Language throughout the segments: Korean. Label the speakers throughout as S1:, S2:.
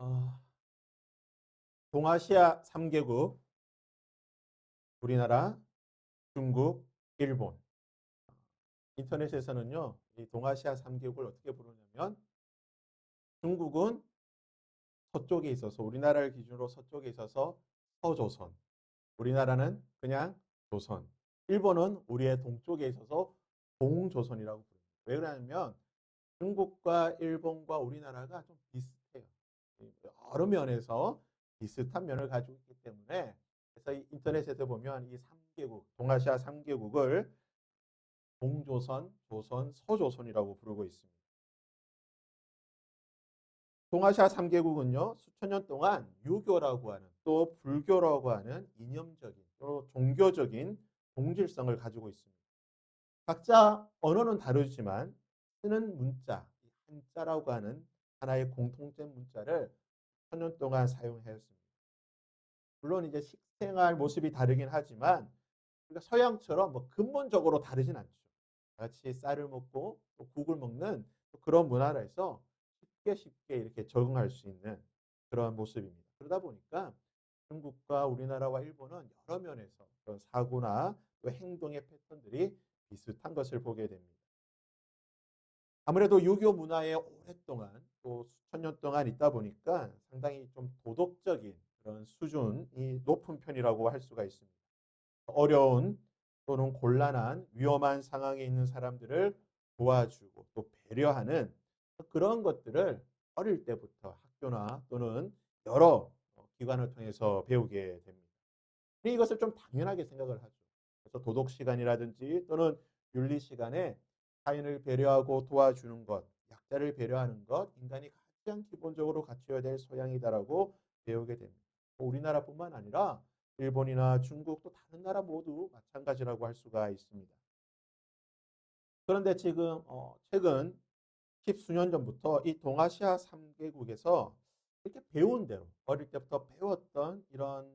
S1: 어, 동아시아 3개국, 우리나라, 중국, 일본. 인터넷에서는요, 이 동아시아 3개국을 어떻게 부르냐면 중국은 서쪽에 있어서 우리나라를 기준으로 서쪽에 있어서 서조선, 우리나라는 그냥 조선, 일본은 우리의 동쪽에 있어서 동조선이라고 부릅니다. 왜 그러냐면 중국과 일본과 우리나라가 좀 비슷해요. 여러 면에서 비슷한 면을 가지고 있기 때문에 그래서 이 인터넷에서 보면 이 3개국, 동아시아 3개국을 동조선, 조선, 서조선이라고 부르고 있습니다. 동아시아 3개국은요, 수천 년 동안 유교라고 하는 또 불교라고 하는 이념적인 또 종교적인 동질성을 가지고 있습니다. 각자 언어는 다르지만 쓰는 문자, 한자라고 하는 하나의 공통된 문자를 수천 년 동안 사용했습니다. 물론 이제 식생활 모습이 다르긴 하지만 그러니까 서양처럼 뭐 근본적으로 다르진 않죠. 같이 쌀을 먹고 또 국을 먹는 그런 문화라서 쉽게 이렇게 적응할 수 있는 그런 모습입니다. 그러다 보니까 중국과 우리나라와 일본은 여러 면에서 그런 사고나 또 행동의 패턴들이 비슷한 것을 보게 됩니다. 아무래도 유교 문화에 오랫동안 또 수천 년 동안 있다 보니까 상당히 좀 도덕적인 그런 수준이 높은 편이라고 할 수가 있습니다. 어려운 또는 곤란한 위험한 상황에 있는 사람들을 도와주고 또 배려하는 그런 것들을 어릴 때부터 학교나 또는 여러 기관을 통해서 배우게 됩니다. 이것을 좀 당연하게 생각을 하죠. 그래서 도덕 시간이라든지 또는 윤리 시간에 타인을 배려하고 도와주는 것, 약자를 배려하는 것, 인간이 가장 기본적으로 갖춰야 될 소양이다라고 배우게 됩니다. 우리나라뿐만 아니라 일본이나 중국 또 다른 나라 모두 마찬가지라고 할 수가 있습니다. 그런데 지금 최근 십수년 전부터 이 동아시아 3개국에서 이렇게 배운 대로 어릴 때부터 배웠던 이런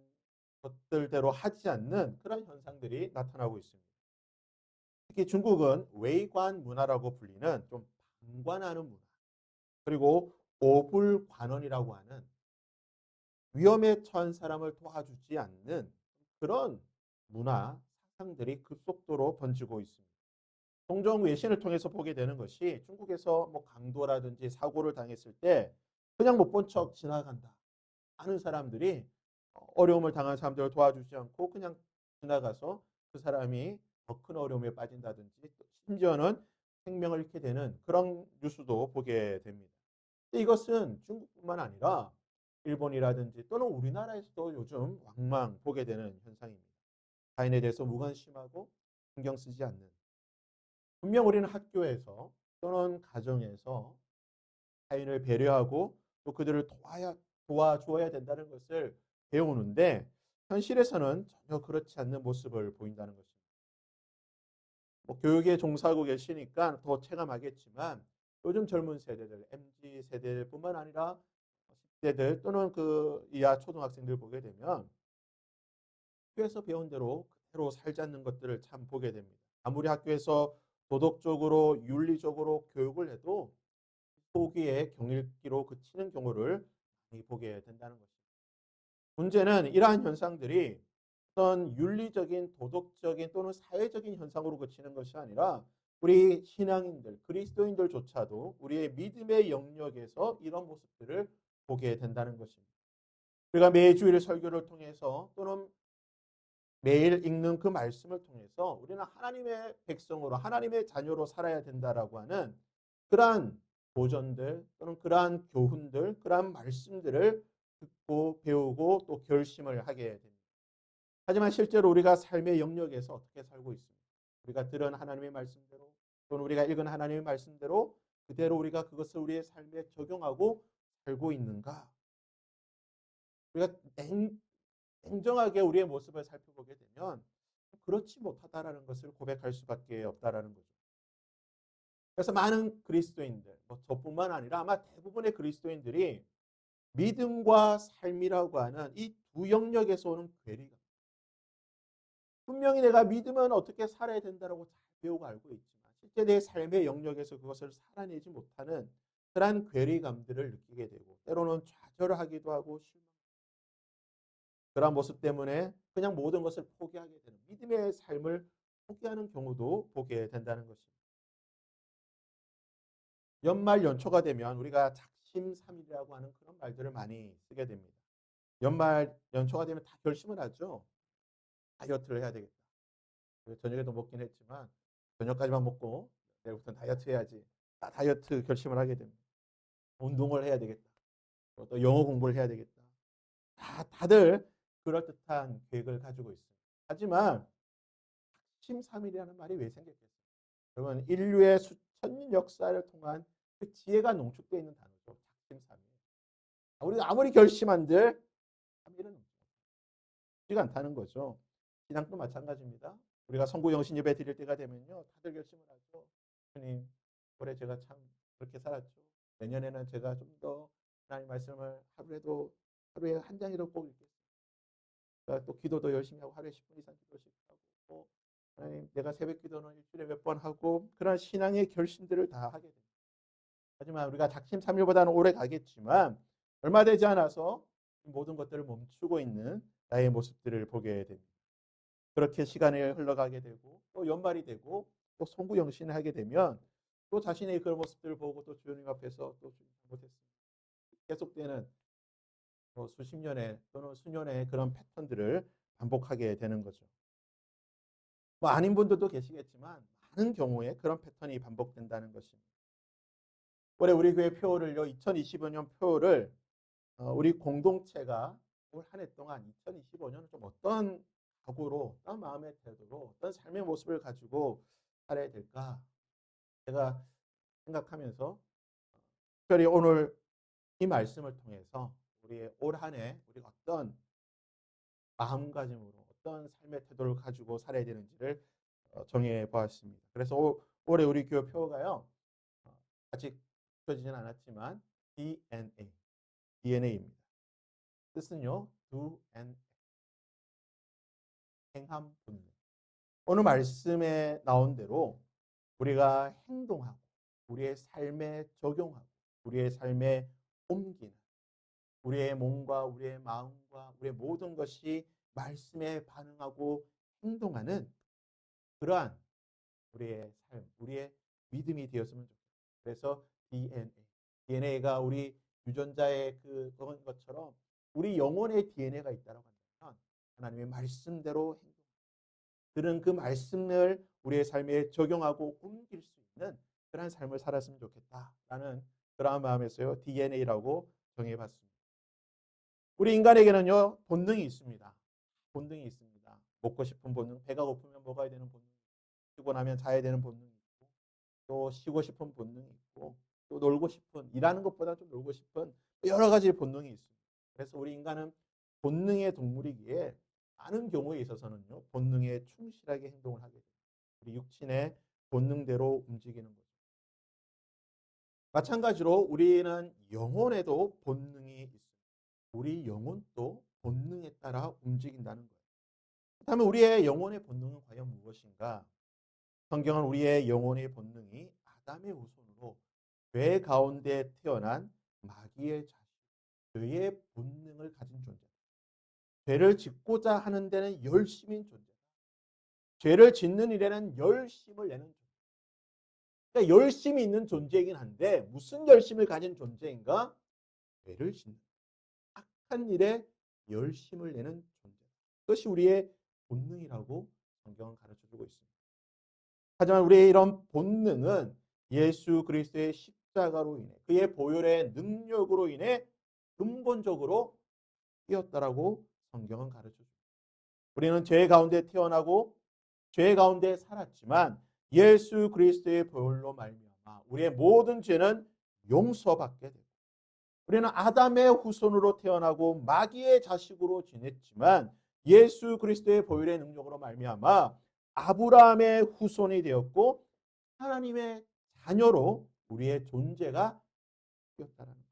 S1: 것들대로 하지 않는 그런 현상들이 나타나고 있습니다. 특히 중국은 외관 문화라고 불리는 좀 방관하는 문화, 그리고 오불관원이라고 하는 위험에 처한 사람을 도와주지 않는 그런 문화, 사상들이 급속도로 번지고 있습니다. 종종 외신을 통해서 보게 되는 것이 중국에서 뭐 강도라든지 사고를 당했을 때 그냥 못 본 척 지나간다. 많은 사람들이 어려움을 당한 사람들을 도와주지 않고 그냥 지나가서 그 사람이 더 큰 어려움에 빠진다든지 심지어는 생명을 잃게 되는 그런 뉴스도 보게 됩니다. 이것은 중국뿐만 아니라 일본이라든지 또는 우리나라에서도 요즘 왕왕 보게 되는 현상입니다. 타인에 대해서 무관심하고 신경 쓰지 않는. 분명 우리는 학교에서 또는 가정에서 타인을 배려하고 또 그들을 도와주어야 된다는 것을 배우는데 현실에서는 전혀 그렇지 않는 모습을 보인다는 것입니다. 뭐 교육에 종사하고 계시니까 더 체감하겠지만 요즘 젊은 세대들, MZ 세대뿐만 아니라 10대들 또는 그 이하 초등학생들 보게 되면 학교에서 배운 대로 그대로 살지 않는 것들을 참 보게 됩니다. 아무리 학교에서 도덕적으로 윤리적으로 교육을 해도 소기의 경읽기로 그치는 경우를 많이 보게 된다는 것입니다. 문제는 이러한 현상들이 어떤 윤리적인 도덕적인 또는 사회적인 현상으로 그치는 것이 아니라 우리 신앙인들, 그리스도인들조차도 우리의 믿음의 영역에서 이런 모습들을 보게 된다는 것입니다. 우리가 매주일 설교를 통해서 또는 매일 읽는 그 말씀을 통해서 우리는 하나님의 백성으로 하나님의 자녀로 살아야 된다라고 하는 그러한 도전들 또는 그러한 교훈들 그러한 말씀들을 듣고 배우고 또 결심을 하게 됩니다. 하지만 실제로 우리가 삶의 영역에서 어떻게 살고 있습니까? 우리가 들은 하나님의 말씀대로 또는 우리가 읽은 하나님의 말씀대로 그대로 우리가 그것을 우리의 삶에 적용하고 살고 있는가? 우리가 냉정하게 우리의 모습을 살펴보게 되면 그렇지 못하다라는 것을 고백할 수밖에 없다라는 거죠. 그래서 많은 그리스도인들, 뭐 저뿐만 아니라 아마 대부분의 그리스도인들이 믿음과 삶이라고 하는 이 두 영역에서 오는 괴리감. 분명히 내가 믿으면 어떻게 살아야 된다라고 잘 배우고 알고 있지만 실제 내 삶의 영역에서 그것을 살아내지 못하는 그러한 괴리감들을 느끼게 되고 때로는 좌절하기도 하고 그러한 모습 때문에 그냥 모든 것을 포기하게 되는 믿음의 삶을 포기하는 경우도 보게 된다는 것입니다. 연말 연초가 되면 우리가 작심삼일이라고 하는 그런 말들을 많이 쓰게 됩니다. 연말 연초가 되면 다 결심을 하죠. 다이어트를 해야 되겠다. 저녁에도 먹긴 했지만 저녁까지만 먹고 내일부터는 다이어트 해야지. 다이어트 결심을 하게 됩니다. 운동을 해야 되겠다. 또 영어 공부를 해야 되겠다. 다들 그럴듯한 계획을 가지고 있습니다. 하지만 작심삼일이라는 말이 왜 생겼겠어요? 여러분 인류의 수천 년 역사를 통한 그 지혜가 농축되어 있는 단어죠. 작심삼일. 우리가 아무리 결심한들 3일은 쉽지가 않다는 거죠. 신앙도 마찬가지입니다. 우리가 성구 영신 예배 드릴 때가 되면요. 다들 결심을 하죠. 주님, 올해 제가 참 그렇게 살았죠. 내년에는 제가 좀 더 하나님 말씀을 하루에 한 장이라도 꼭 읽겠습니다. 또 기도도 열심히 하고 하루에 10분 이상 기도씩 하고 또 하나님 내가 새벽 기도는 일주일에 몇 번 하고 그런 신앙의 결심들을 다 하게 됩니다. 하지만 우리가 작심삼일보다는 오래 가겠지만 얼마 되지 않아서 모든 것들을 멈추고 있는 나의 모습들을 보게 됩니다. 그렇게 시간이 흘러가게 되고 또 연말이 되고 또 송구영신을 하게 되면 또 자신의 그런 모습들을 보고 또 주님 앞에서 또 주님 잘못했습니다. 계속되는 수십 년의 또는 수년의 그런 패턴들을 반복하게 되는 거죠. 뭐 아닌 분들도 계시겠지만 많은 경우에 그런 패턴이 반복된다는 것입니다. 올해 우리 교회 표어를요, 2025년 표어를 우리 공동체가 올 한 해 동안 2025년은 좀 어떤 각오로, 어떤 마음의 태도로, 어떤 삶의 모습을 가지고 살아야 될까? 제가 생각하면서 특별히 오늘 이 말씀을 통해서 우리의 올 한 해 우리가 어떤 마음가짐으로 어떤 삶의 태도를 가지고 살아야 되는지를 정해 보았습니다. 그래서 올해 우리 교회 표어가요. 아직 펴지진 않았지만 DNA입니다. 뜻은요. do and 행함 본능. 오늘 말씀에 나온 대로 우리가 행동하고 우리의 삶에 적용하고 우리의 삶에 옮기는 우리의 몸과 우리의 마음과 우리의 모든 것이 말씀에 반응하고 행동하는 그러한 우리의 삶, 우리의 믿음이 되었으면 좋겠어요. 그래서 DNA가 우리 유전자의 그런 것처럼 우리 영혼의 DNA가 있다고 한다면 하나님의 말씀대로 행동. 들은 그 말씀을 우리의 삶에 적용하고 옮길 수 있는 그런 삶을 살았으면 좋겠다라는 그러한 마음에서요 DNA라고 정해봤습니다. 우리 인간에게는요 본능이 있습니다. 본능이 있습니다. 먹고 싶은 본능, 배가 고프면 먹어야 되는 본능, 쉬고 나면 자야 되는 본능이 있고, 또 쉬고 싶은 본능이 있고, 또 놀고 싶은 일하는 것보다 좀 놀고 싶은 여러 가지 본능이 있습니다. 그래서 우리 인간은 본능의 동물이기에 많은 경우에 있어서는요 본능에 충실하게 행동을 하게 됩니다. 우리 육신의 본능대로 움직이는 거죠. 마찬가지로 우리는 영혼에도 본능이 있습니다. 우리 영혼도 본능에 따라 움직인다는 거예요. 그렇다면 우리의 영혼의 본능은 과연 무엇인가? 성경은 우리의 영혼의 본능이 아담의 후손으로 죄 가운데 태어난 마귀의 자식, 죄의 본능을 가진 존재. 죄를 짓고자 하는 데는 열심인 존재. 죄를 짓는 일에는 열심을 내는 존재. 그러니까 열심이 있는 존재이긴 한데 무슨 열심을 가진 존재인가? 죄를 짓는 악한 일에 열심을 내는 존재. 그것이 우리의 본능이라고 성경은 가르쳐주고 있습니다. 하지만 우리의 이런 본능은 예수 그리스도의 십자가로 인해 그의 보혈의 능력으로 인해 근본적으로 뛰었다라고 성경은 가르쳐줍니다. 우리는 죄 가운데 태어나고 죄 가운데 살았지만 예수 그리스도의 보혈로 말미암아 우리의 모든 죄는 용서받게 되고 우리는 아담의 후손으로 태어나고 마귀의 자식으로 지냈지만 예수 그리스도의 보혈의 능력으로 말미암아 아브라함의 후손이 되었고 하나님의 자녀로 우리의 존재가 바뀌었다는 거예요.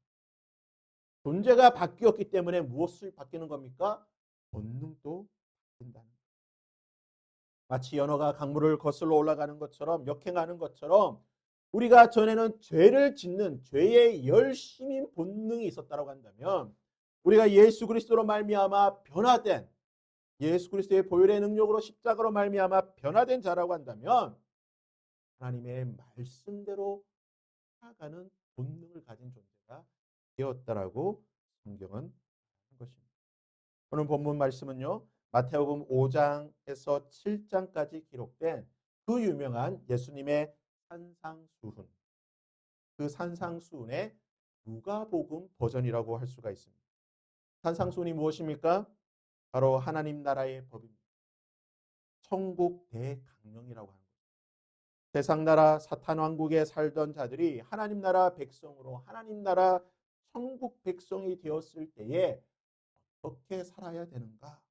S1: 존재가 바뀌었기 때문에 무엇을 바뀌는 겁니까? 본능도 바뀐다는 거예요. 마치 연어가 강물을 거슬러 올라가는 것처럼 역행하는 것처럼 우리가 전에는 죄를 짓는 죄의 열심인 본능이 있었다고 한다면 우리가 예수 그리스도로 말미암아 변화된 예수 그리스도의 보혈의 능력으로 십자가로 말미암아 변화된 자라고 한다면 하나님의 말씀대로 살아가는 본능을 가진 존재가 되었다라고 성경은 하는 것입니다. 오늘 본문 말씀은요. 마태복음 5장에서 7장까지 기록된 그 유명한 예수님의 산상수훈, 그 산상수훈의 누가복음 버전이라고 할 수가 있습니다. 산상수훈이 무엇입니까? 바로 하나님 나라의 법입니다. 천국 대강령이라고 하는 거예요. 세상 나라 사탄 왕국에 살던 자들이 하나님 나라 백성으로 하나님 나라 천국 백성이 되었을 때에 어떻게 살아야 되는가?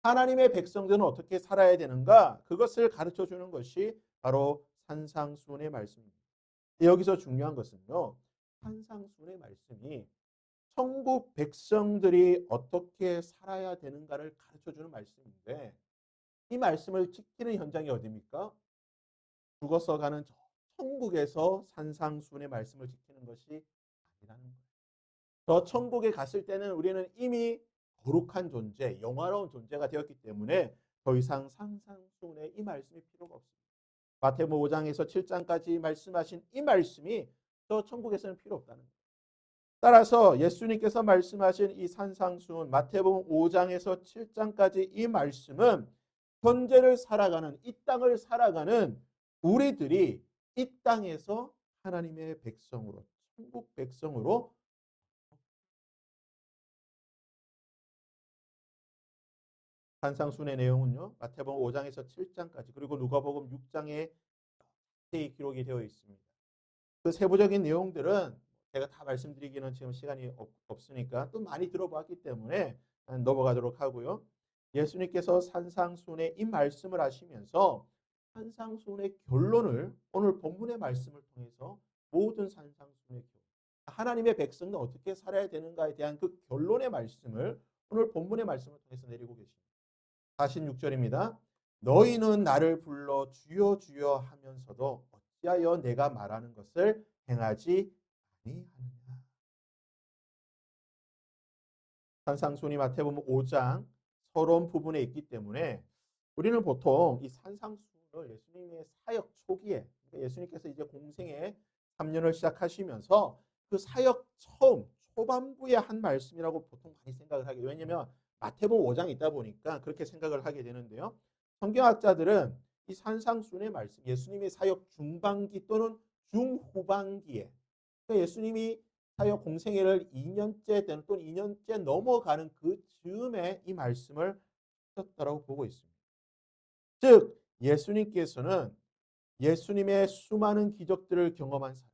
S1: 하나님의 백성들은 어떻게 살아야 되는가? 그것을 가르쳐 주는 것이 바로 산상수훈의 말씀입니다. 여기서 중요한 것은요. 산상수훈의 말씀이 천국 백성들이 어떻게 살아야 되는가를 가르쳐 주는 말씀인데 이 말씀을 지키는 현장이 어디입니까? 죽어서 가는 천국에서 산상수훈의 말씀을 지키는 것이 아니라는 거예요. 저 천국에 갔을 때는 우리는 이미 거룩한 존재, 영화로운 존재가 되었기 때문에 더 이상 산상수훈의 이 말씀이 필요가 없습니다. 마태복음 5장에서 7장까지 말씀하신 이 말씀이 저 천국에서는 필요 없다는 거예요. 따라서 예수님께서 말씀하신 이 산상수훈 마태복음 5장에서 7장까지 이 말씀은 현재를 살아가는 이 땅을 살아가는 우리들이 이 땅에서 하나님의 백성으로 천국 백성으로 산상수훈의 내용은요. 마태복음 5장에서 7장까지 그리고 누가복음 6장에 자세히 기록이 되어 있습니다. 그 세부적인 내용들은 제가 다 말씀드리기는 지금 시간이 없으니까 또 많이 들어봤기 때문에 넘어가도록 하고요. 예수님께서 산상수훈의 이 말씀을 하시면서 산상수훈의 결론을 오늘 본문의 말씀을 통해서 모든 산상수훈의 결론, 하나님의 백성은 어떻게 살아야 되는가에 대한 그 결론의 말씀을 오늘 본문의 말씀을 통해서 내리고 계십니다. 46절입니다. 너희는 나를 불러 주여 주여 하면서도 어찌하여 내가 말하는 것을 행하지 아니하느냐. 산상수훈이 마태복음 5장 서론 부분에 있기 때문에 우리는 보통 이 산상수훈을 예수님의 사역 초기에 예수님께서 이제 공생의 3년을 시작하시면서 그 사역 처음 초반부에 한 말씀이라고 보통 많이 생각을 하게 돼요. 왜냐하면 마태복음 5장이 있다 보니까 그렇게 생각을 하게 되는데요. 성경학자들은 이 산상수훈의 말씀, 예수님의 사역 중반기 또는 중후반기에 예수님이 사역 공생애를 2년째 되는 또는 2년째 넘어가는 그 즈음에 이 말씀을 하셨다고 보고 있습니다. 즉 예수님께서는 예수님의 수많은 기적들을 경험한 사람,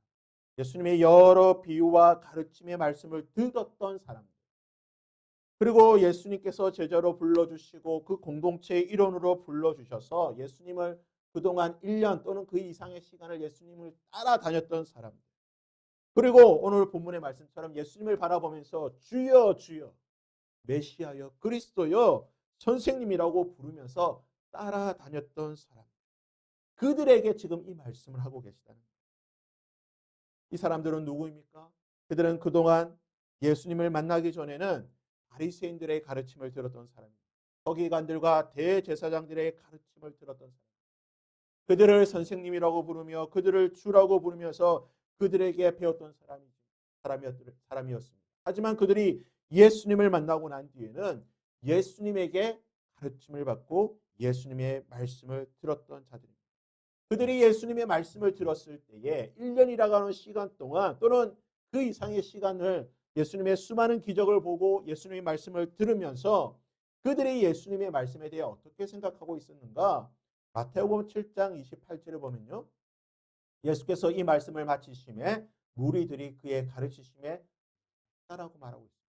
S1: 예수님의 여러 비유와 가르침의 말씀을 들었던 사람들, 그리고 예수님께서 제자로 불러주시고 그 공동체의 일원으로 불러주셔서 예수님을 그동안 1년 또는 그 이상의 시간을 예수님을 따라다녔던 사람들, 그리고 오늘 본문의 말씀처럼 예수님을 바라보면서 주여 주여 메시아여 그리스도여 선생님이라고 부르면서 따라다녔던 사람, 그들에게 지금 이 말씀을 하고 계시다는 거예요. 이 사람들은 누구입니까? 그들은 그동안 예수님을 만나기 전에는 바리새인들의 가르침을 들었던 사람입니다. 서기관들과 대제사장들의 가르침을 들었던 사람. 그들을 선생님이라고 부르며 그들을 주라고 부르면서 그들에게 배웠던 사람이었습니다. 하지만 그들이 예수님을 만나고 난 뒤에는 예수님에게 가르침을 받고 예수님의 말씀을 들었던 자들입니다. 그들이 예수님의 말씀을 들었을 때에 1년이라고 하는 시간 동안 또는 그 이상의 시간을 예수님의 수많은 기적을 보고 예수님의 말씀을 들으면서 그들이 예수님의 말씀에 대해 어떻게 생각하고 있었는가? 마태복음 7장 28절을 보면요. 예수께서 이 말씀을 마치심에 무리들이 그의 가르치심에 따라고 말하고 있습니다.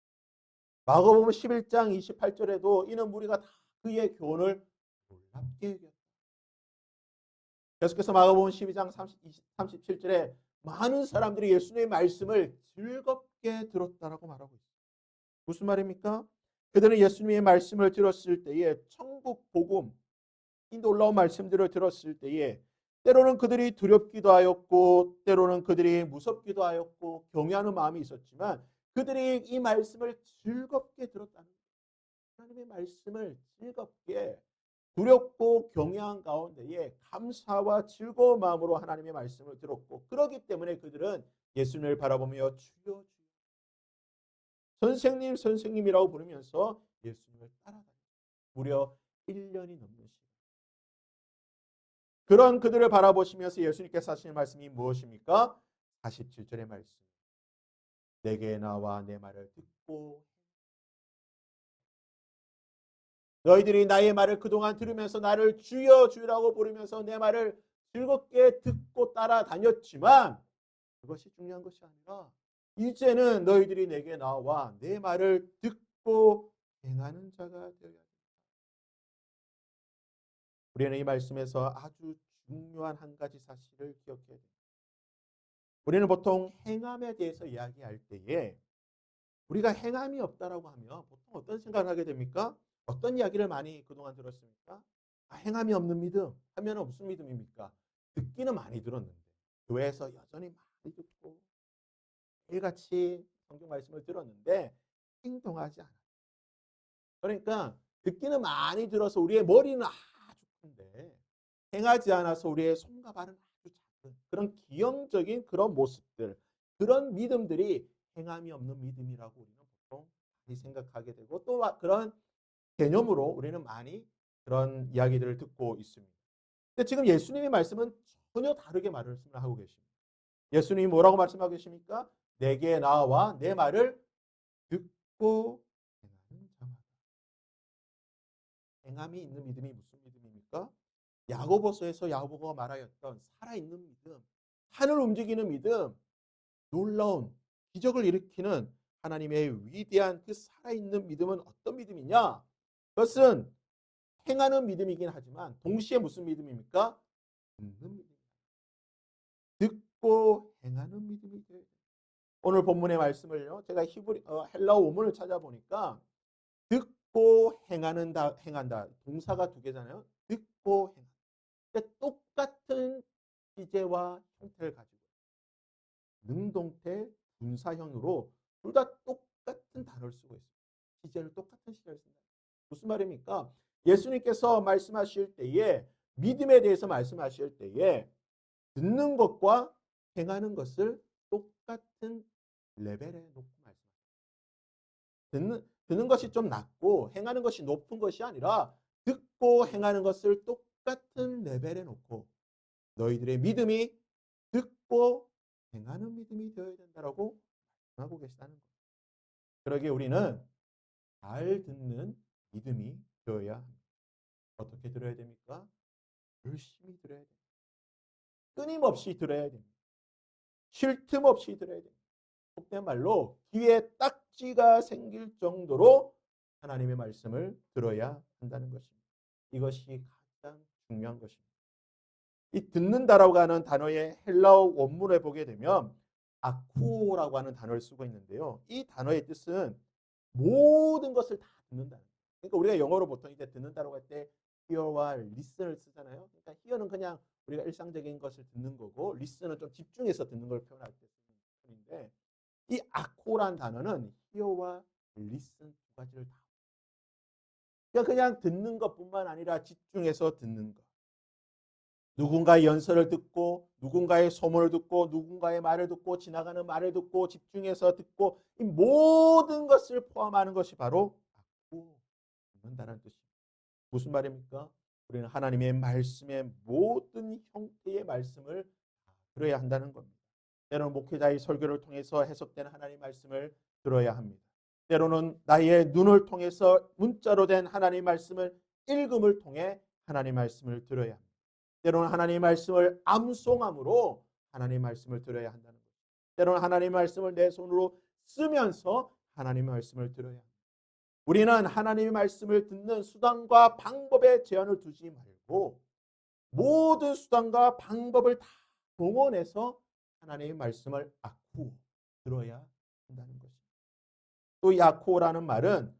S1: 마가복음 11장 28절에도 이는 무리가 다 그의 교훈을 놀랍게 여겼다. 계속해서 마가복음 12장 37절에 많은 사람들이 예수님의 말씀을 즐겁게 들었다라고 말하고 있습니다. 무슨 말입니까? 그들은 예수님의 말씀을 들었을 때에 천국 복음, 이 놀라운 말씀들을 들었을 때에 때로는 그들이 두렵기도 하였고 때로는 그들이 무섭기도 하였고 경외하는 마음이 있었지만 그들이 이 말씀을 즐겁게 들었다는 거예요. 하나님의 말씀을 즐겁게 두렵고 경외한 가운데에 감사와 즐거운 마음으로 하나님의 말씀을 들었고 그렇기 때문에 그들은 예수님을 바라보며 주여 주여 선생님 선생님이라고 부르면서 예수님을 따라다녔어요. 무려 1년이 넘는 시간. 그런 그들을 바라보시면서 예수님께서 하시는 말씀이 무엇입니까? 47절의 말씀. 내게 나와 내 말을 듣고 너희들이 나의 말을 그동안 들으면서 나를 주여 주라고 부르면서 내 말을 즐겁게 듣고 따라다녔지만 그것이 중요한 것이 아니라 이제는 너희들이 내게 나와 내 말을 듣고 행하는 자가 되어야 한다. 우리는 이 말씀에서 아주 중요한 한 가지 사실을 기억해야 됩니다. 우리는 보통 행함에 대해서 이야기할 때에 우리가 행함이 없다라고 하면 보통 어떤 생각을 하게 됩니까? 어떤 이야기를 많이 그동안 들었습니까? 아, 행함이 없는 믿음 하면 무슨 믿음입니까? 듣기는 많이 들었는데 교회에서 여전히 많이 듣고 매일같이 성경 말씀을 들었는데 행동하지 않아요. 그러니까 듣기는 많이 들어서 우리의 머리는 아주 큰데 행하지 않아서 우리의 손과 발은 아주 작은 그런 기형적인 그런 모습들 그런 믿음들이 행함이 없는 믿음이라고 우리는 보통 많이 생각하게 되고 또 그런 개념으로 우리는 많이 그런 이야기들을 듣고 있습니다. 근데 지금 예수님의 말씀은 전혀 다르게 말씀을 하고 계십니다. 예수님이 뭐라고 말씀하고 계십니까? 내게 나와 내 말을 듣고 행하는 자마다. 행함이 있는 믿음이 무슨 믿음입니까? 야고보서에서 야고보가 말하였던 살아있는 믿음, 하늘 움직이는 믿음, 놀라운 기적을 일으키는 하나님의 위대한 그 살아있는 믿음은 어떤 믿음이냐? 그것은 행하는 믿음이긴 하지만 동시에 무슨 믿음입니까? 듣는 믿음. 듣고 행하는 믿음이 돼요. 오늘 본문의 말씀을요. 제가 헬라어 원문을 찾아보니까 듣고 행한다. 동사가 두 개잖아요. 듣고 행한다. 그러니까 똑같은 시제와 형태를 가지고 능동태, 분사형으로 둘 다 똑같은 단어를 쓰고 있습니다. 시제를 똑같은 시제를 쓴다. 무슨 말입니까? 예수님께서 말씀하실 때에 믿음에 대해서 말씀하실 때에 듣는 것과 행하는 것을 똑같은 레벨에 놓고 말씀하십니다. 듣는 것이 좀 낮고 행하는 것이 높은 것이 아니라 듣고 행하는 것을 똑같은 레벨에 놓고 너희들의 믿음이 듣고 행하는 믿음이 되어야 된다라고 말씀하고 계시다는 거예요. 그러기에 우리는 잘 듣는 믿음이 되어야 합니다. 어떻게 들어야 됩니까? 열심히 들어야 됩니다. 끊임없이 들어야 됩니다. 쉴 틈 없이 들어야 됩니다. 속된 말로 귀에 딱지가 생길 정도로 하나님의 말씀을 들어야 한다는 것입니다. 이것이 가장 중요한 것입니다. 이 듣는다라고 하는 단어의 헬라어 원문에 보게 되면 아쿠라고 하는 단어를 쓰고 있는데요. 이 단어의 뜻은 모든 것을 다 듣는다. 그러니까 우리가 영어로 보통 이제 듣는다라고 할 때 hear와 listen을 쓰잖아요. 그러니까 hear는 그냥 우리가 일상적인 것을 듣는 거고 listen은 좀 집중해서 듣는 걸 표현할 때 쓰는 표현인데 이 아코란 단어는 hear와 listen 두 가지를 다. 그러니까 그냥 듣는 것뿐만 아니라 집중해서 듣는 것. 누군가의 연설을 듣고 누군가의 소문을 듣고 누군가의 말을 듣고 지나가는 말을 듣고 집중해서 듣고 이 모든 것을 포함하는 것이 바로 받고 듣는다는 뜻입니다. 무슨 말입니까? 우리는 하나님의 말씀의 모든 형태의 말씀을 들어야 한다는 겁니다. 때로는 목회자의 설교를 통해서 해석되는 하나님의 말씀을 들어야 합니다. 때로는 나의 눈을 통해서 문자로 된 하나님의 말씀을 읽음을 통해 하나님의 말씀을 들어야 합니다. 때로는 하나님의 말씀을 암송함으로 하나님의 말씀을 들어야 한다는 거죠. 때로는 하나님의 말씀을 내 손으로 쓰면서 하나님의 말씀을 들어야 합니다. 우리는 하나님의 말씀을 듣는 수단과 방법에 제한을 두지 말고 모든 수단과 방법을 다 동원해서 하나님의 말씀을 아쿠 들어야 한다는 것입니다. 또 이 아쿠라는 말은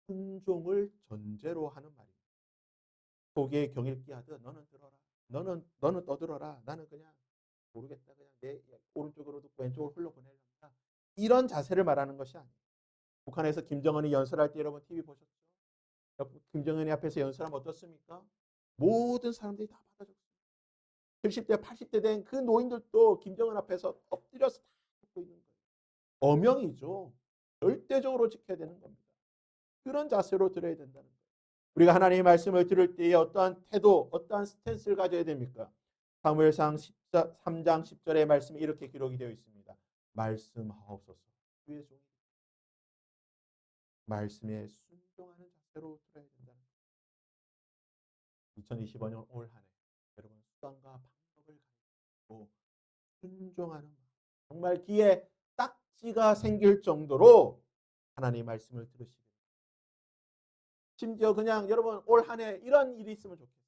S1: 순종을 전제로 하는 말입니다. 소기에 경읽기 하듯 너는 들어라. 너는 떠들어라. 나는 그냥 모르겠다. 그냥 내 오른쪽으로 듣고 왼쪽으로 흘러보내려다. 이런 자세를 말하는 것이 아니에요. 북한에서 김정은이 연설할 때 여러분 TV 보셨죠? 김정은이 앞에서 연설하면 어떻습니까? 모든 사람들이 다 받아줬어요. 70대, 80대 된 그 노인들도 김정은 앞에서 엎드려서 다 듣고 있는 거예요. 어명이죠. 절대적으로 지켜야 되는 겁니다. 그런 자세로 들어야 된다는 거예요. 우리가 하나님의 말씀을 들을 때에 어떠한 태도, 어떠한 스탠스를 가져야 됩니까? 사무엘상 3장 10절의 말씀이 이렇게 기록이 되어 있습니다. 말씀하옵소서. 주의 종이 말씀에 순종하는 자세로 들어야 된다는 거예요. 2025년 올 한 해 여러분 수단과 방법을 가지고 순종하는 정말 귀에 딱지가 생길 정도로 하나님의 말씀을 들으시게 됩니다. 심지어 그냥 여러분 올 한 해 이런 일이 있으면 좋겠어요.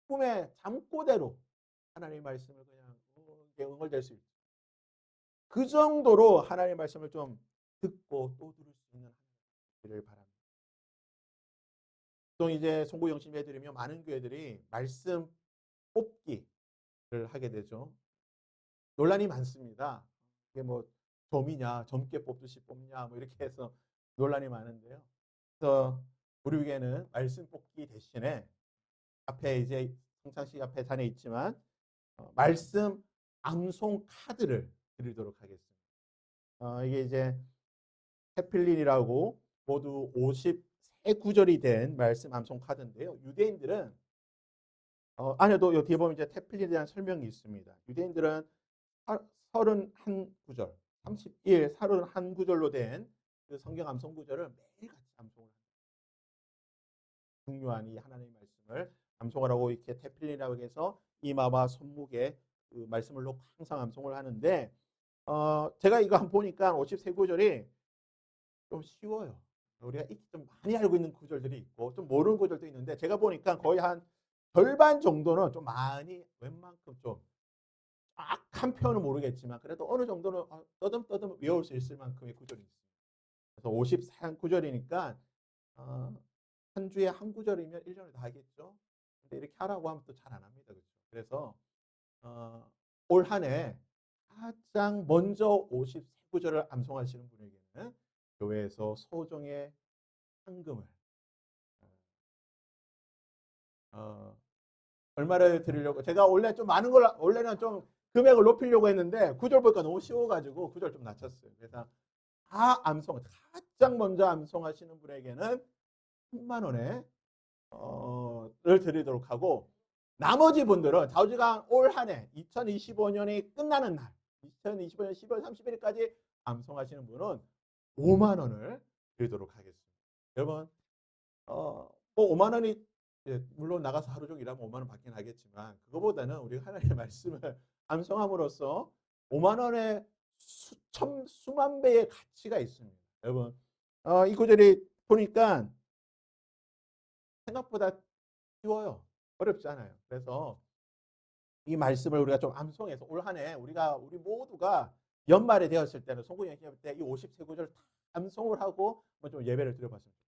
S1: 꿈에 잠꼬대로 하나님의 말씀을 그냥 응얼댈 수 있죠. 그 정도로 하나님의 말씀을 좀 듣고 또 들을 수 있는 하나님을 바랍니다. 보통 이제 송구 영신 해드리면 많은 교회들이 말씀 뽑기를 하게 되죠. 논란이 많습니다. 이게 뭐 점이냐, 점괘 뽑듯이 뽑냐, 뭐 이렇게 해서 논란이 많은데요. 그래서 우리 교회는 말씀 뽑기 대신에 앞에 이제 성찬식 앞에 잔에 있지만 말씀 암송 카드를 드리도록 하겠습니다. 이게 이제 테필린이라고 모두 53구절이 된 말씀 암송 카드인데요. 유대인들은 안에도 이 뒤에 보면 이제 테필린에 대한 설명이 있습니다. 유대인들은 31구절, 31구절로 된 그 성경 암송 구절을 매일 같이 암송을 합니다. 중요한 이 하나님의 말씀을 암송을 하고 이렇게 테필린이라고 해서 이마와 손목에 그 말씀을 놓고 항상 암송을 하는데 제가 이거 한번 보니까 53구절이 좀 쉬워요. 우리가 좀 많이 알고 있는 구절들이 있고 좀 모르는 구절도 있는데 제가 보니까 거의 한 절반 정도는 좀 많이 웬만큼 좀 한 표현은 모르겠지만 그래도 어느 정도는 떠듬떠듬 외울 수 있을 만큼의 구절이 있습니다. 그래서 53구절이니까 한 주에 한 구절이면 1년을 다 하겠죠. 근데 이렇게 하라고 하면 또 잘 안 합니다. 그렇죠? 그래서 올 한 해 가장 먼저 53구절을 암송하시는 분에게는 교회에서 소정의 상금을 얼마를 드리려고 제가 원래 좀 많은 걸 원래는 좀 금액을 높이려고 했는데 9절 보니까 너무 쉬워가지고 9절 좀 낮췄어요. 그래서 다 암송 가장 먼저 암송하시는 분에게는 10만 원에 를 드리도록 하고 나머지 분들은 좌우지간 올 한 해 2025년이 끝나는 날 2025년 10월 31일까지 암송하시는 분은 5만 원을 드리도록 하겠습니다. 여러분 뭐 5만 원이 물론 나가서 하루 종일 일하면 5만 원 받긴 하겠지만 그거보다는 우리가 하나님의 말씀을 암송함으로써 5만 원의 수만 배의 가치가 있습니다. 여러분 이 구절이 보니까 생각보다 쉬워요. 어렵지 않아요. 그래서 이 말씀을 우리가 좀 암송해서 올 한 해 우리 모두가 연말이 되었을 때는 송구령 기념 때이 53구절 다 암송을 하고 좀 예배를 드려봤습니다.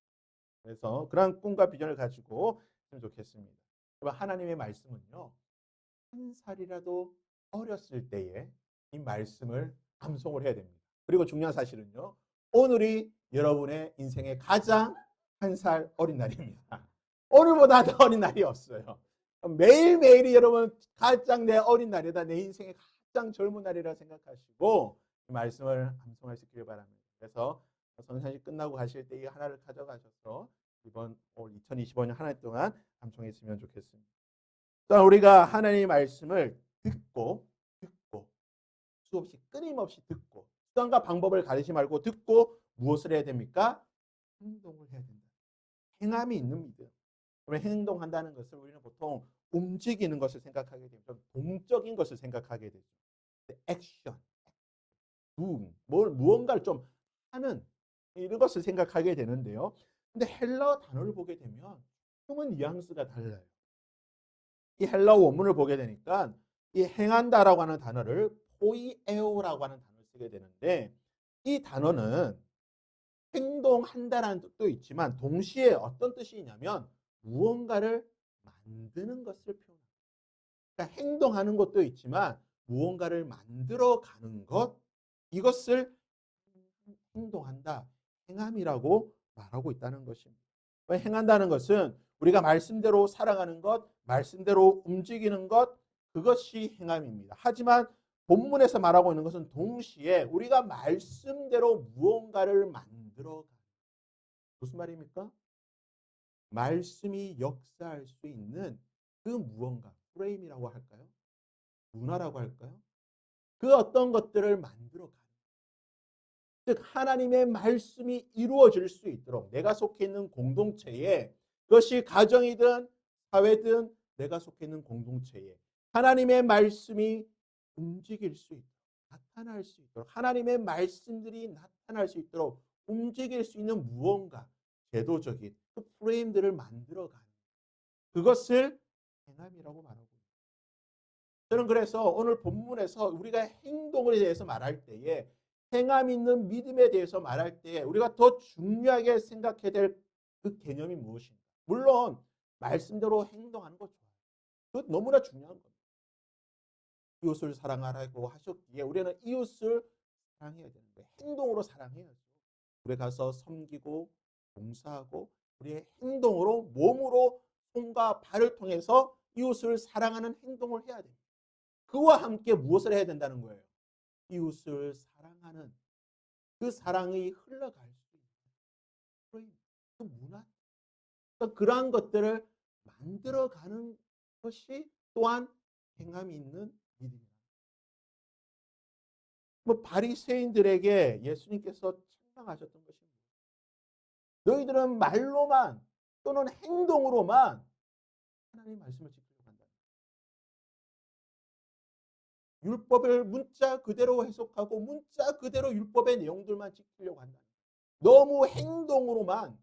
S1: 그래서 그런 꿈과 비전을 가지고 했으면 좋겠습니다. 하나님의 말씀은요. 한 살이라도 어렸을 때에 이 말씀을 암송을 해야 됩니다. 그리고 중요한 사실은요. 오늘이 여러분의 인생의 가장 한 살 어린 날입니다. 오늘보다 더 어린 날이 없어요. 매일매일이 여러분 가장 내 어린 날이다. 내 인생의 가장 젊은 날이라 생각하시고 이 말씀을 암송할 수 있기를 바랍니다. 그래서 성찬식 끝나고 가실 때 이 하나를 가져가셔서 이번 올 2025년 한 해 동안 암송했으면 좋겠습니다. 자, 우리가 하나님의 말씀을 듣고 수없이 끊임없이 듣고 수단과 방법을 가리지 말고 듣고 무엇을 해야 됩니까? 행동을 해야 된다. 행함이 있는 믿음. 그러면 행동한다는 것을 우리는 보통 움직이는 것을 생각하게 되죠. 동적인 것을 생각하게 되죠. 액션, 무언가를 좀 하는 이런 것을 생각하게 되는데요. 근데 헬라어 단어를 보게 되면 조금은 뉘앙스가 달라요. 이 헬라어 원문을 보게 되니까 이 행한다라고 하는 단어를 포이에오라고 하는 단어를 쓰게 되는데 이 단어는 행동한다라는 뜻도 있지만 동시에 어떤 뜻이 있냐면 무언가를 만드는 것을 표현합니다. 그러니까 행동하는 것도 있지만 무언가를 만들어가는 것, 이것을 행동한다, 행함이라고 말하고 있다는 것입니다. 행한다는 것은 우리가 말씀대로 살아가는 것, 말씀대로 움직이는 것, 그것이 행함입니다. 하지만 본문에서 말하고 있는 것은 동시에 우리가 말씀대로 무언가를 만들어가는, 무슨 말입니까? 말씀이 역사할 수 있는 그 무언가, 프레임이라고 할까요? 문화라고 할까요? 그 어떤 것들을 만들어가는, 즉 하나님의 말씀이 이루어질 수 있도록 내가 속해 있는 공동체에, 그것이 가정이든 사회든 내가 속해 있는 공동체에 하나님의 말씀이 움직일 수 있도록, 나타날 수 있도록, 하나님의 말씀들이 나타날 수 있도록 움직일 수 있는 무언가, 제도적인 그 프레임들을 만들어가는, 그것을 행함이라고 말하고 있습니다. 저는 그래서 오늘 본문에서 우리가 행동에 대해서 말할 때에, 행함 있는 믿음에 대해서 말할 때에 우리가 더 중요하게 생각해야 될 그 개념이 무엇인가? 물론 말씀대로 행동하는 거 좋아요. 그것 너무나 중요한 겁니다. 이웃을 사랑하라고 하셨기에 우리는 이웃을 사랑해야 되는 거예요. 행동으로 사랑해야죠. 우리 가서 섬기고 봉사하고 우리의 행동으로, 몸으로, 손과 발을 통해서 이웃을 사랑하는 행동을 해야 됩니다. 그와 함께 무엇을 해야 된다는 거예요? 이웃을 사랑하는 그 사랑이 흘러갈 수 있는 그 문화, 그러한 것들을 만들어가는 것이 또한 행함이 있는 믿음이다. 바리새인들에게 예수님께서 책망하셨던 것입니다. 너희들은 말로만 또는 행동으로만 하나님의 말씀을 지키려고 한다. 율법을 문자 그대로 해석하고 문자 그대로 율법의 내용들만 지키려고 한다. 너무 행동으로만,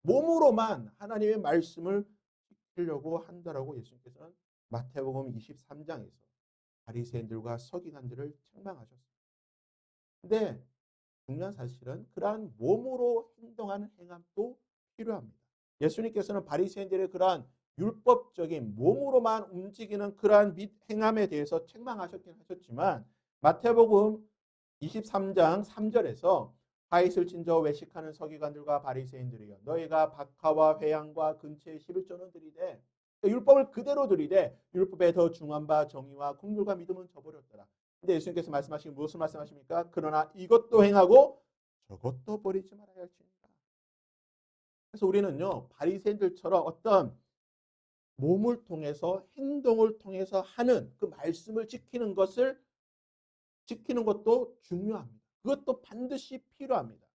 S1: 몸으로만 하나님의 말씀을 지키려고 한다라고 예수님께서는 마태복음 23장에서 바리새인들과 서기관들을 책망하셨습니다. 근데 중요한 사실은 그러한 몸으로 행동하는 행함도 필요합니다. 예수님께서는 바리새인들의 그러한 율법적인 몸으로만 움직이는 그러한 행함에 대해서 책망하셨긴 하셨지만 마태복음 23장 3절에서 다윗을 친저 외식하는 서기관들과 바리새인들이여 너희가 박하와 회양과 근처에 11조는 들이되, 율법을 그대로 들이되 율법에 더 중한 바 정의와 긍휼과 믿음은 저버렸더라. 근데 예수님께서 말씀하신 무엇을 말씀하십니까? 그러나 이것도 행하고 저것도 버리지 말아야 할지니라. 그래서 우리는요, 바리새인들처럼 어떤 몸을 통해서, 행동을 통해서 하는 그 말씀을 지키는 것을 지키는 것도 중요합니다. 그것도 반드시 필요합니다.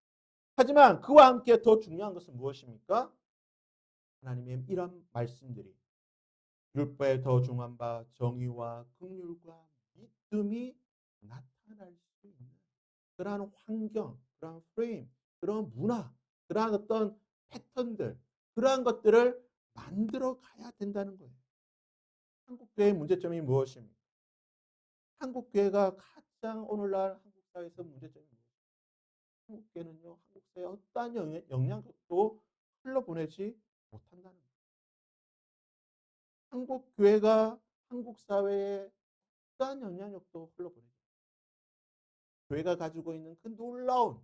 S1: 하지만 그와 함께 더 중요한 것은 무엇입니까? 하나님의 이런 말씀들이 율법에 더 중한 바 정의와 긍휼과 믿음이 나타날 수 있는 그러한 환경, 그러한 프레임, 그러한 문화, 그러한 어떤 패턴들, 그러한 것들을 만들어 가야 된다는 거예요. 한국교회의 문제점이 무엇입니까? 한국교회가 가장 오늘날 한국 사회에서 문제점이 무엇입니까? 한국교회는요, 한국 사회에 어떠한 영향력도 흘러보내지 못한다는 거예요. 한국교회가 한국 사회에 어떠한 영향력도 흘러보내지 못합니다. 교회가 가지고 있는 그 놀라운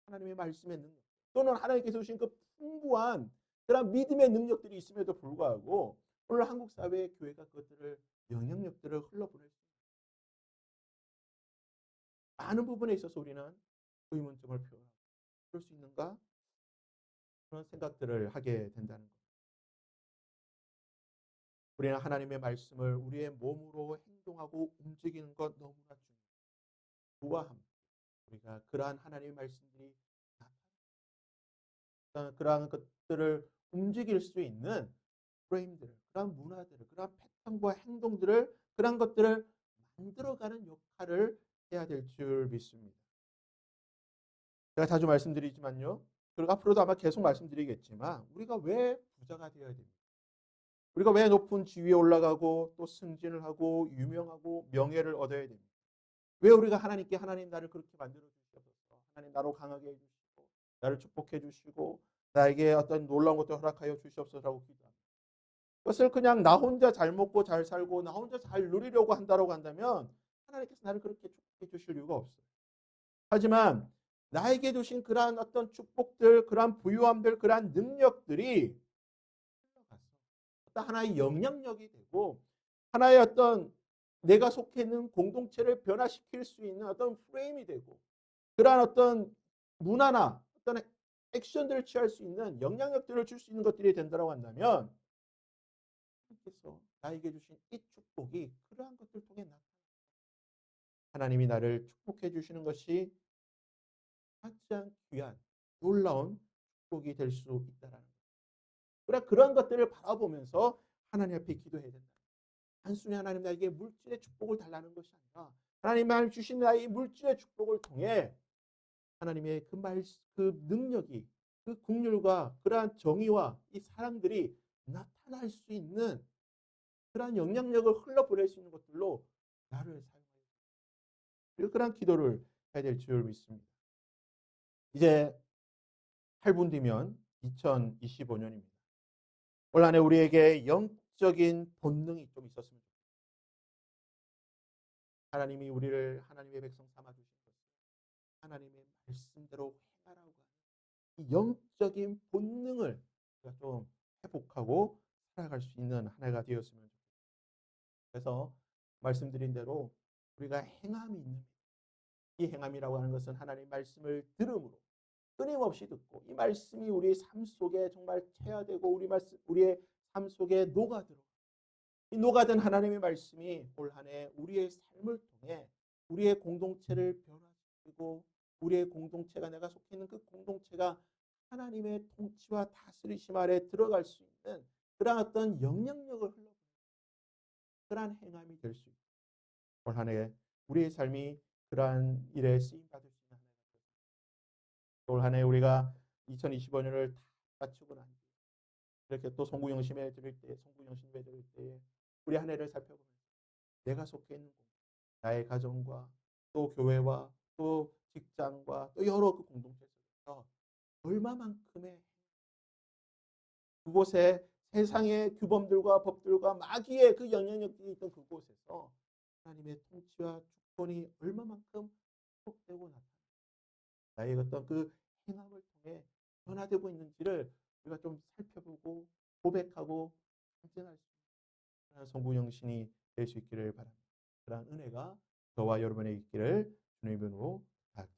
S1: 하나님의 말씀의 능력, 또는 하나님께서 주신 그 풍부한 그런 믿음의 능력들이 있음에도 불구하고 오늘 한국 사회의 교회가 그것들을, 영향력들을 흘러보낼 수 있는 많은 부분에 있어서 우리는 의문점을 표현하고, 그럴 수 있는가? 그런 생각들을 하게 된다는 것. 우리는 하나님의 말씀을 우리의 몸으로 행동하고 움직이는 것 너무나 중요합니다. 그와 함께 우리가 그러한 하나님의 말씀들이 그러한 것들을 움직일 수 있는 프레임들, 그러한 문화들을, 그러한 패턴과 행동들을, 그러한 것들을 만들어가는 역할을 해야 될 줄 믿습니다. 제가 자주 말씀드리지만요, 그리고 앞으로도 아마 계속 말씀드리겠지만 우리가 왜 부자가 되어야 됩니까? 우리가 왜 높은 지위에 올라가고 또 승진을 하고 유명하고 명예를 얻어야 됩니까? 왜 우리가 하나님께 하나님 나를 그렇게 만들어 주시옵소서, 하나님 나로 강하게 해주시고 나를 축복해 주시고 나에게 어떤 놀라운 것도 허락하여 주시옵소서라고 기도합니다. 그것을 그냥 나 혼자 잘 먹고 잘 살고 나 혼자 잘 누리려고 한다라고 한다면 하나님께서 나를 그렇게 축복해 주실 이유가 없어요. 하지만 나에게 주신 그러한 어떤 축복들, 그러한 부유함들, 그러한 능력들이 어떤 하나의 영향력이 되고 하나의 어떤 내가 속해 있는 공동체를 변화시킬 수 있는 어떤 프레임이 되고 그러한 어떤 문화나 어떤 액션들을 취할 수 있는 영향력들을 줄 수 있는 것들이 된다고 한다면 하나님께서 나에게 주신 이 축복이 그러한 것들을 통해 하나님이 나를 축복해 주시는 것이 가장 귀한 놀라운 축복이 될 수 있다라는 거예요. 그러나 그런 것들을 바라보면서 하나님 앞에 기도해야 된다. 단순히 하나님 나에게 물질의 축복을 달라는 것이 아니라 하나님 주신 나의 물질의 축복을 통해 하나님의 그 능력이 그 국률과 그러한 정의와 이 사랑들이 나타날 수 있는 그러한 영향력을 흘러보낼 수 있는 것들로 나를 사용하여 그러한 기도를 해야 될 줄 믿습니다. 이제 8분 뒤면 2025년입니다. 올 한해 우리에게 영적인 본능이 좀 있었으면 좋겠습니다. 하나님이 우리를 하나님의 백성 삼아 주신 것은 하나님의 말씀대로 행하라고 하는 이 영적인 본능을 우리가 좀 회복하고 살아갈 수 있는 한 해가 되었으면 좋겠습니다. 그래서 말씀드린 대로 우리가 행함이 있는 이 행함이라고 하는 것은 하나님의 말씀을 들음으로 끊임없이 듣고 이 말씀이 우리의 삶 속에 정말 체화되고 우리의 삶 속에 녹아들어 이 녹아든 하나님의 말씀이 올 한해 우리의 삶을 통해 우리의 공동체를 변화시키고 우리의 공동체가 내가 속해 있는 그 공동체가 하나님의 통치와 다스리심 아래 들어갈 수 있는 그러한 어떤 영향력을 흘러 그러한 행함이 될 수 있고 올 한해 우리의 삶이 그러한 일에 쓰임 받을 수 있는 한 해가 되었습니다. 올 한해 우리가 2025년을 다 마치고 난 뒤에 이렇게 또 송구영심에 드릴 때 송구영심에 드릴 때에 우리 한 해를 살펴보면서 내가 속해 있는 곳, 나의 가정과 또 교회와 또 직장과 또 여러 그 공동체 속에서 얼마만큼의 그곳에 세상의 규범들과 법들과 마귀의 그 영향력들이 있던 그곳에서 하나님의 통치와 주권이 얼마만큼 회복되고 나타나 나의 어떤 그 행함을 통해 변화되고 있는지를 우리가 좀 살펴보고 고백하고 간증할 수 있는 성구영신이 될 수 있기를 바랍니다. 그러한 은혜가 저와 여러분의 있기를 주님의 이름으로 부탁드립니다.